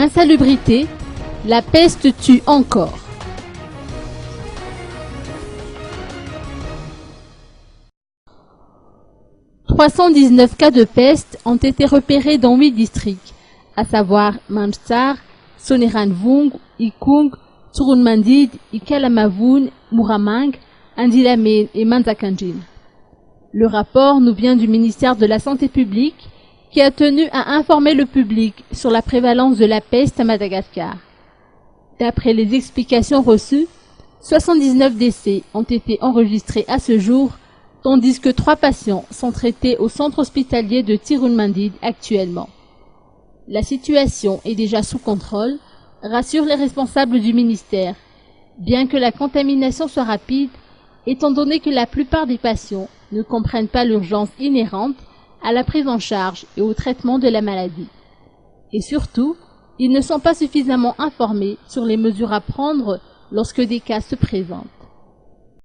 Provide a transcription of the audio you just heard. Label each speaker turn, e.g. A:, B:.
A: Insalubrité, la peste tue encore. « 319 cas de peste ont été repérés dans 8 districts, à savoir Manchar, Soneranvung, Ikung, Turunmandid, Ikalamavoun, Muramang, Indilame et Manzakanjin. Le rapport nous vient du ministère de la Santé publique qui a tenu à informer le public sur la prévalence de la peste à Madagascar. D'après les explications reçues, 79 décès ont été enregistrés à ce jour, tandis que 3 patients sont traités au centre hospitalier de Tirunmandid actuellement. La situation est déjà sous contrôle, rassurent les responsables du ministère, bien que la contamination soit rapide, étant donné que la plupart des patients ne comprennent pas l'urgence inhérente à la prise en charge et au traitement de la maladie. Et surtout, ils ne sont pas suffisamment informés sur les mesures à prendre lorsque des cas se présentent.